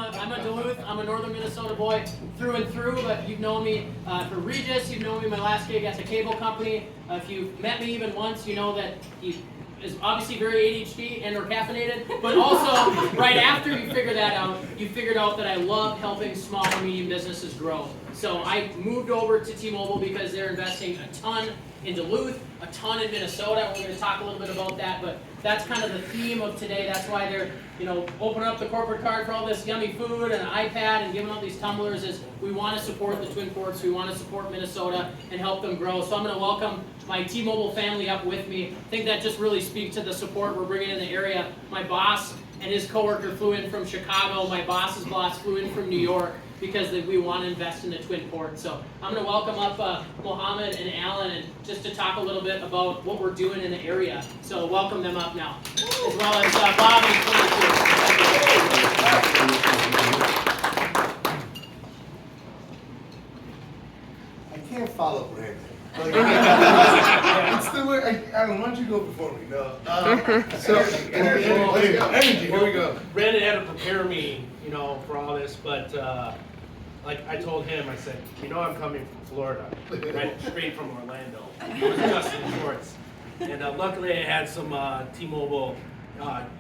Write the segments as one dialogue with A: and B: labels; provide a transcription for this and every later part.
A: I'm a Duluth, I'm a northern Minnesota boy through and through, but you've known me for Regis, you've known me my last gig at the cable company. If you've met me even once, you know that he is obviously very ADHD and or caffeinated, but also right after you figure that out, you figured out that I love helping small and medium businesses grow. So I moved over to T-Mobile because they're investing a ton in Duluth, a ton in Minnesota. We're going to talk a little bit about that, but that's kind of the theme of today. That's why they're, opening up the corporate card for all this yummy food and an iPad and giving out these tumblers. Is we want to support the Twin Ports, we want to support Minnesota and help them grow. So I'm going to welcome my T-Mobile family up with me. I think that just really speaks to the support we're bringing in the area. My boss and his coworker flew in from Chicago. My boss's boss flew in from New York, because we want to invest in the Twin Ports. So I'm going to welcome up Mohamad and Alan, and just to talk a little bit about what we're doing in the area. So welcome them up now, as well as Bob and Colleen.
B: I can't follow Brandon. It's the way. Alan, why don't you go before me? No. Energy. Here we go.
C: Brandon had to prepare me, for all this, but like I told him, I said, I'm coming from Florida, right, straight from Orlando. I was just in shorts, and luckily I had some T-Mobile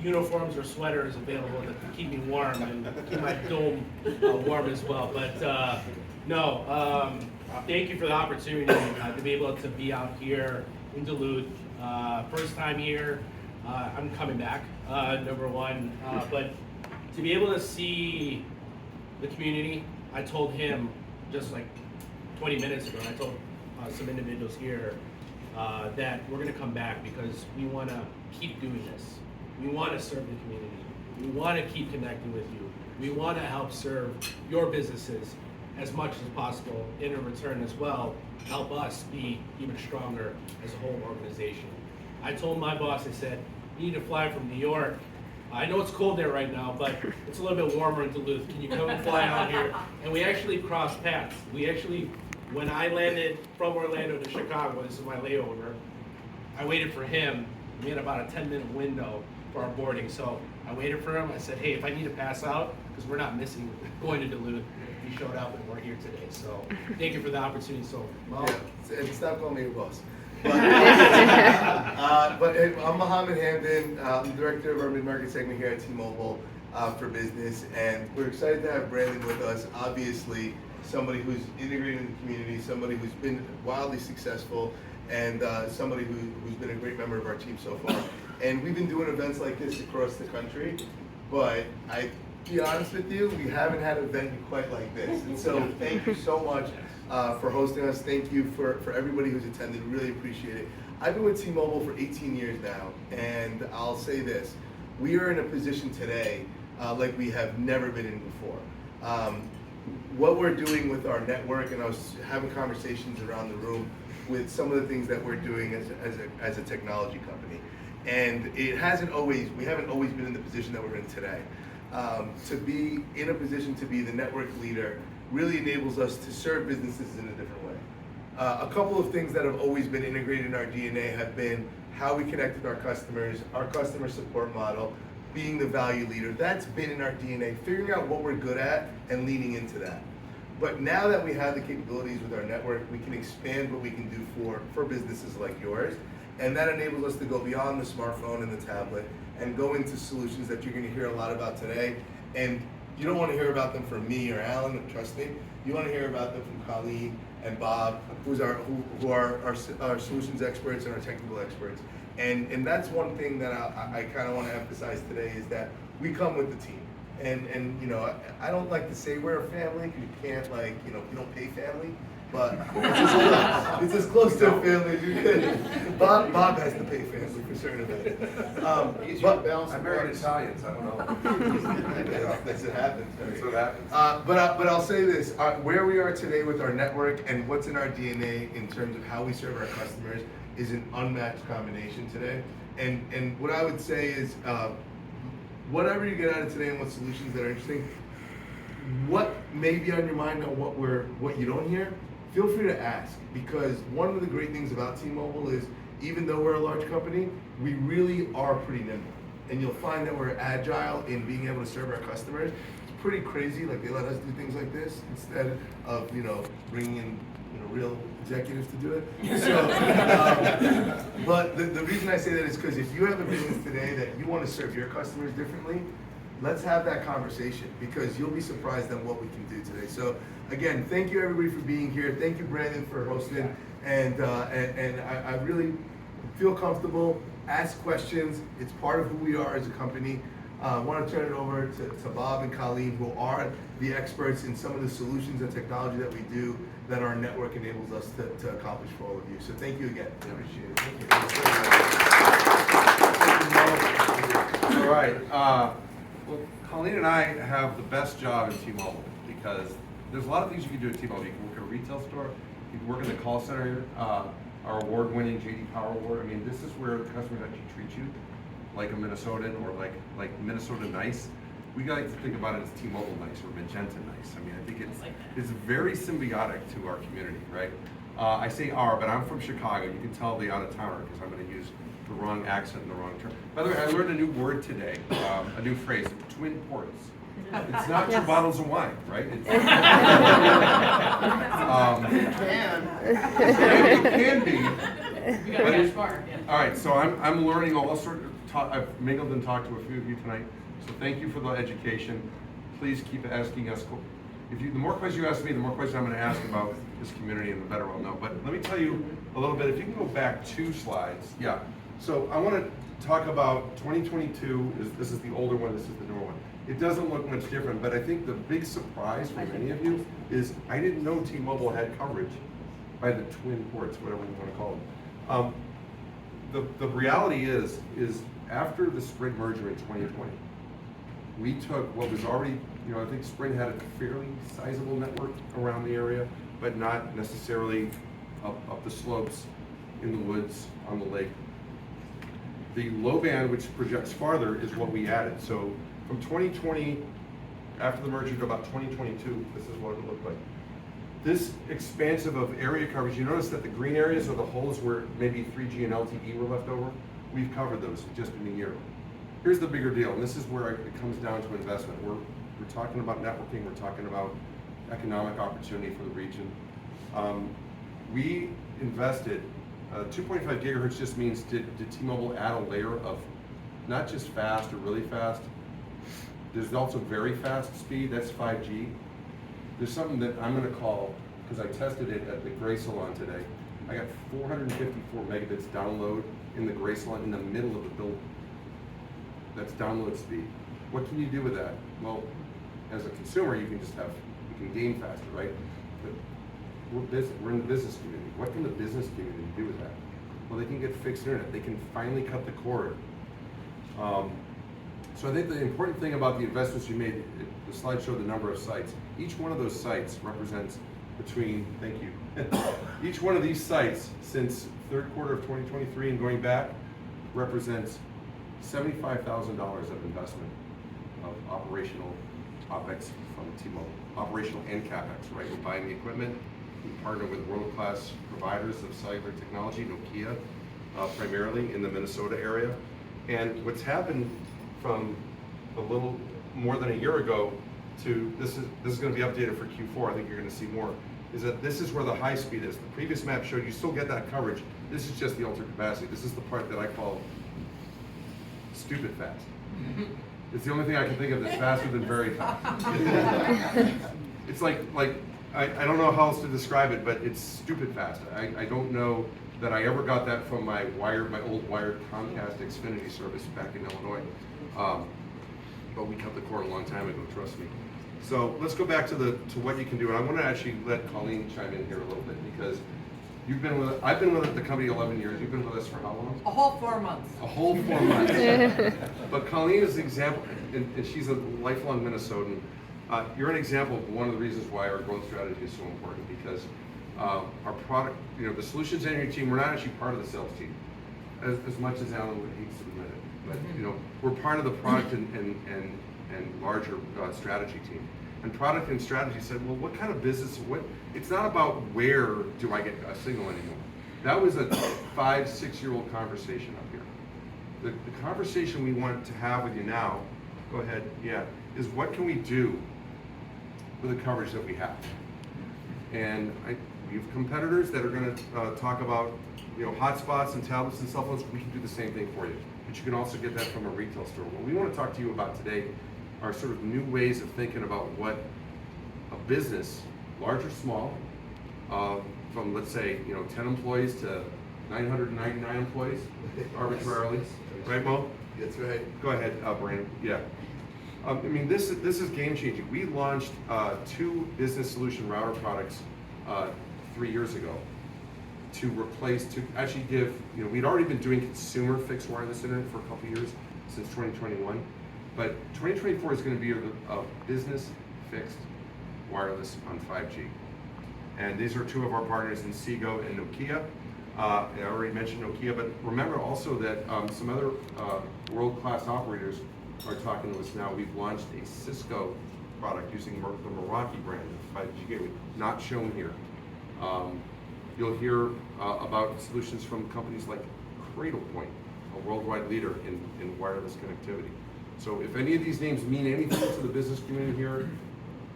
C: uniforms or sweaters available that could keep me warm and keep my dome warm as well. But thank you for the opportunity to be able to be out here in Duluth. First time here. I'm coming back, number one. But to be able to see the community, I told him just like 20 minutes ago, I told some individuals here that we're going to come back because we want to keep doing this. We want to serve the community. We want to keep connecting with you. We want to help serve your businesses as much as possible, and in return as well, help us be even stronger as a whole organization. I told my boss, I said, you need to fly from New York. I know it's cold there right now, but it's a little bit warmer in Duluth. Can you come and fly out here? And we actually crossed paths. When I landed from Orlando to Chicago, this is my layover, I waited for him. We had about a 10-minute window for our boarding. So I waited for him. I said, hey, if I need to pass out, because we're not missing going to Duluth, he showed up and we're here today. So thank you for the opportunity. So,
B: and stop calling me your boss. But I'm Mohamad, Hamdan. I'm the director of our mid-market segment here at T-Mobile for business, and we're excited to have Brandon with us. Obviously, somebody who's integrated in the community, somebody who's been wildly successful, and somebody who's been a great member of our team so far. And we've been doing events like this across the country, but I be honest with you, we haven't had an event quite like this. And so thank you so much for hosting us. Thank you for everybody who's attended. Really appreciate it. I've been with T-Mobile for 18 years now, and I'll say this. We are in a position today like we have never been in before. What we're doing with our network, and I was having conversations around the room with some of the things that we're doing as a technology company. And we haven't always been in the position that we're in today. To be in a position to be the network leader really enables us to serve businesses in a different way. A couple of things that have always been integrated in our DNA have been how we connect with our customers, our customer support model, being the value leader. That's been in our DNA, figuring out what we're good at and leaning into that. But now that we have the capabilities with our network, we can expand what we can do for businesses like yours. And that enables us to go beyond the smartphone and the tablet and go into solutions that you're going to hear a lot about today. And you don't want to hear about them from me or Alan, trust me. You want to hear about them from Colleen and Bob, who are our solutions experts and our technical experts. And that's one thing that I kind of want to emphasize today is that we come with the team. And I don't like to say we're a family because you can't you don't pay family. But it's as close to a family as you can. Bob has to pay family for certain events.
D: I'm married Italians. I don't know.
B: That's what happens.
D: That's what happens.
B: But I'll say this: where we are today with our network and what's in our DNA in terms of how we serve our customers is an unmatched combination today. And what I would say is, whatever you get out of today and what solutions that are interesting, what may be on your mind on what you don't hear. Feel free to ask, because one of the great things about T-Mobile is even though we're a large company, we really are pretty nimble. And you'll find that we're agile in being able to serve our customers. It's pretty crazy. Like they let us do things like this instead of bringing in real executives to do it. So, but the reason I say that is because if you have a business today that you want to serve your customers differently, let's have that conversation, because you'll be surprised at what we can do today. So again, thank you everybody for being here. Thank you, Brandon, for hosting. And I really feel comfortable. Ask questions. It's part of who we are as a company. I want to turn it over to Bob and Colleen, who are the experts in some of the solutions and technology that we do that our network enables us to accomplish for all of you. So thank you again. I appreciate it. Thank you.
D: All right. Well, Colleen and I have the best job in T-Mobile, because there's a lot of things you can do at T-Mobile. You can work at a retail store. You can work in the call center. Our award-winning JD Power Award. I mean, this is where the customers actually treat you like a Minnesotan, or like Minnesota nice. We like to think about it as T-Mobile nice or Magenta nice. I mean, I think it's very symbiotic to our community, right? I say our, but I'm from Chicago. You can tell the out-of-towner because I'm going to use the wrong accent and the wrong term. By the way, I learned a new word today, a new phrase, twin ports. It's not two bottles of wine, right? It can be.
A: You got to get smart. Yeah.
D: All right, so I'm learning all sorts. I've mingled and talked to a few of you tonight, so thank you for the education. Please keep asking us. The more questions you ask me, the more questions I'm going to ask about this community, and the better I'll know. But let me tell you a little bit. If you can go back 2 slides, yeah. So I want to talk about 2022. This is the older one. This is the newer one. It doesn't look much different, but I think the big surprise for many of you is I didn't know T-Mobile had coverage by the twin ports, whatever you want to call them. The reality is after the Sprint merger in 2020, we took what was already, I think Sprint had a fairly sizable network around the area, but not necessarily up the slopes, in the woods, on the lake. The low band, which projects farther, is what we added. So from 2020, after the merger, to about 2022, this is what it looked like. This expansive of area coverage, you notice that the green areas are the holes where maybe 3G and LTE were left over. We've covered those just in a year. Here's the bigger deal, and this is where it comes down to investment. We're talking about networking, we're talking about economic opportunity for the region. We invested, 2.5 gigahertz just means did T-Mobile add a layer of not just fast or really fast, there's also very fast speed, that's 5G. There's something that I'm going to call, because I tested it at the Gray Salon today, I got 454 megabits download in the Gray Salon in the middle of the building. That's download speed. What can you do with that? Well, as a consumer, you can game faster, right? But we're in the business community. What can the business community do with that? Well, they can get fixed internet. They can finally cut the cord. So I think the important thing about the investments you made, the slide showed the number of sites. Each one of those sites represents between, thank you, each one of these sites since third quarter of 2023 and going back represents $75,000 of investment of operational OpEx from T-Mobile. Operational and CapEx, right? We're buying the equipment. We partner with world-class providers of cellular technology, Nokia, primarily in the Minnesota area. And what's happened from a little more than a year ago to this is going to be updated for Q4. I think you're going to see more. Is that this is where the high speed is. The previous map showed you still get that coverage. This is just the ultra capacity. This is the part that I call stupid fast. It's the only thing I can think of that's faster than very fast. It's like I don't know how else to describe it, but it's stupid fast. I don't know that I ever got that from my old wired Comcast Xfinity service back in Illinois. But we cut the cord a long time ago, trust me. So let's go back to what you can do, and I want to actually let Colleen chime in here a little bit, because I've been with the company 11 years. You've been with us for how long?
E: A whole 4 months.
D: A whole 4 months. But Colleen is an example, and she's a lifelong Minnesotan. You're an example of one of the reasons why our growth strategy is so important, because our product, the solutions engineering team, we're not actually part of the sales team, as much as Alan would hate to admit it. But we're part of the product and larger strategy team. And product and strategy said, well, what kind of business? It's not about where do I get a signal anymore. That was a 5-6-year-old conversation up here. The conversation we want to have with you now, go ahead, yeah, is what can we do with the coverage that we have. And we have competitors that are going to talk about, you know, hotspots and tablets and cell phones. We can do the same thing for you, but you can also get that from a retail store. What we want to talk to you about today are sort of new ways of thinking about what a business, large or small, from let's say, you know, 10 employees to 999 employees, arbitrarily, right, Mo?
B: That's right.
D: Go ahead, Brandon. Yeah. I mean, this is game changing. We launched 2 business solution router products 3 years ago to actually give, you know, we'd already been doing consumer fixed wireless internet for a couple of years, since 2021, but 2024 is going to be a business fixed wireless on 5G. And these are 2 of our partners in Seago and Nokia. I already mentioned Nokia, but remember also that some other world-class operators are talking to us now. We've launched a Cisco product using the Meraki brand of 5G gateway, not shown here. You'll hear about solutions from companies like Cradlepoint, a worldwide leader in wireless connectivity. So if any of these names mean anything to the business community here,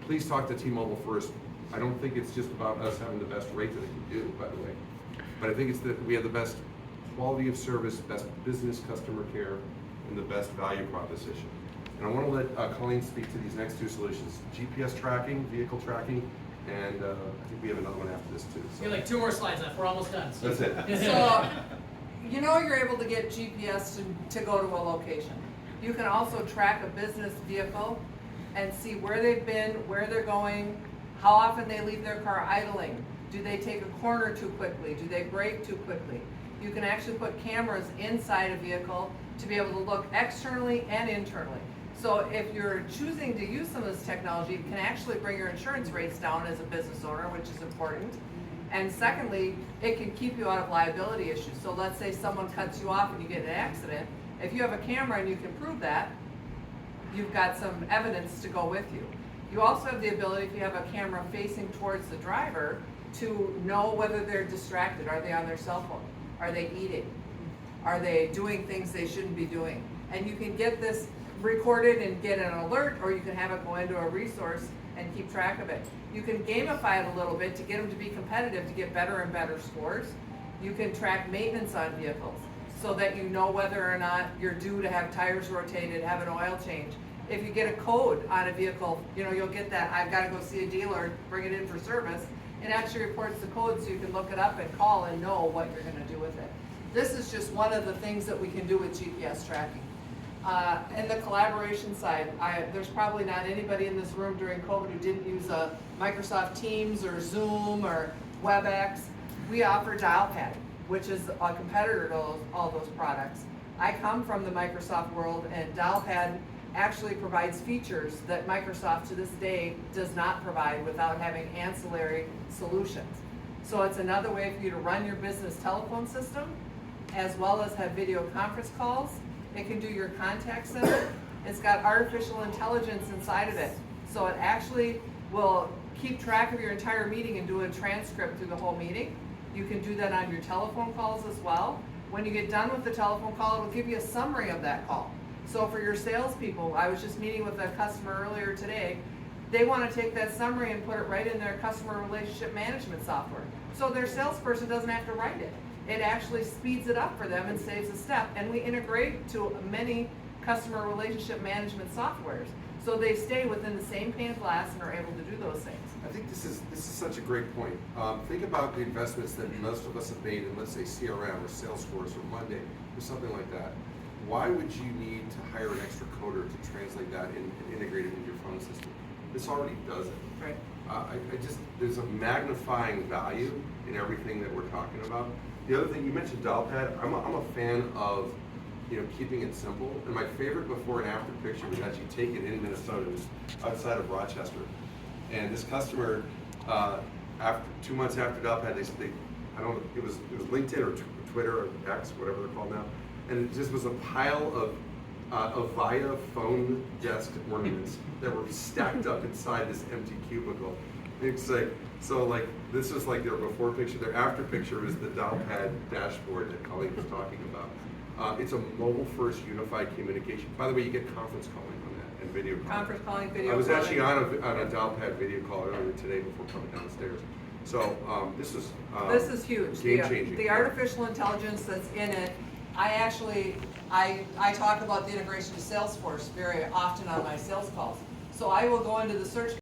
D: please talk to T-Mobile first. I don't think it's just about us having the best rate that they can do, by the way. But I think it's that we have the best quality of service, best business customer care, and the best value proposition. And I want to let Colleen speak to these next 2 solutions: GPS tracking, vehicle tracking, and I think we have another one after this too.
A: We have like 2 more slides left. We're almost done. So.
D: That's it.
E: So, you know you're able to get GPS to go to a location. You can also track a business vehicle and see where they've been, where they're going, how often they leave their car idling. Do they take a corner too quickly? Do they brake too quickly? You can actually put cameras inside a vehicle to be able to look externally and internally. So if you're choosing to use some of this technology, it can actually bring your insurance rates down as a business owner, which is important. And secondly, it can keep you out of liability issues. So let's say someone cuts you off and you get in an accident. If you have a camera and you can prove that, you've got some evidence to go with you. You also have the ability, if you have a camera facing towards the driver, to know whether they're distracted. Are they on their cell phone? Are they eating? Are they doing things they shouldn't be doing? And you can get this recorded and get an alert, or you can have it go into a resource and keep track of it. You can gamify it a little bit to get them to be competitive, to get better and better scores. You can track maintenance on vehicles so that you know whether or not you're due to have tires rotated, have an oil change. If you get a code on a vehicle, you know, you'll get that, I've got to go see a dealer, bring it in for service. It actually reports the code so you can look it up and call and know what you're going to do with it. This is just one of the things that we can do with GPS tracking. And the collaboration side, there's probably not anybody in this room during COVID who didn't use a Microsoft Teams or Zoom or WebEx. We offer Dialpad, which is a competitor to all those products. I come from the Microsoft world, and Dialpad actually provides features that Microsoft to this day does not provide without having ancillary solutions. So it's another way for you to run your business telephone system, as well as have video conference calls. It can do your contact center. It's got artificial intelligence inside of it. So it actually will keep track of your entire meeting and do a transcript through the whole meeting. You can do that on your telephone calls as well. When you get done with the telephone call, it'll give you a summary of that call. So for your salespeople, I was just meeting with a customer earlier today. They want to take that summary and put it right in their customer relationship management software. So their salesperson doesn't have to write it. It actually speeds it up for them and saves a step. And we integrate to many customer relationship management softwares. So they stay within the same pane of glass and are able to do those things.
D: I think this is such a great point. Think about the investments that most of us have made in, let's say, CRM or Salesforce or Monday or something like that. Why would you need to hire an extra coder to translate that and integrate it into your phone system? This already does it.
E: Right.
D: There's a magnifying value in everything that we're talking about. The other thing, you mentioned Dialpad. I'm a fan of, you know, keeping it simple. And my favorite before and after picture was actually taken in Minnesota. It was outside of Rochester. And this customer, after 2 months after Dialpad, they I don't know, it was LinkedIn or Twitter or X, whatever they're called now. And it just was a pile of Avaya phone desk ornaments that were stacked up inside this empty cubicle. It's like, so like, this was like their before picture. Their after picture is the Dialpad dashboard that Colleen was talking about. It's a mobile first unified communication. By the way, you get conference calling on that and video call.
E: Conference calling, video
D: I was
E: calling.
D: actually on a Delpad video call earlier today before coming downstairs. So, this is
E: huge.
D: game changing.
E: The artificial intelligence that's in it, I talk about the integration to Salesforce very often on my sales calls. So I will go into the search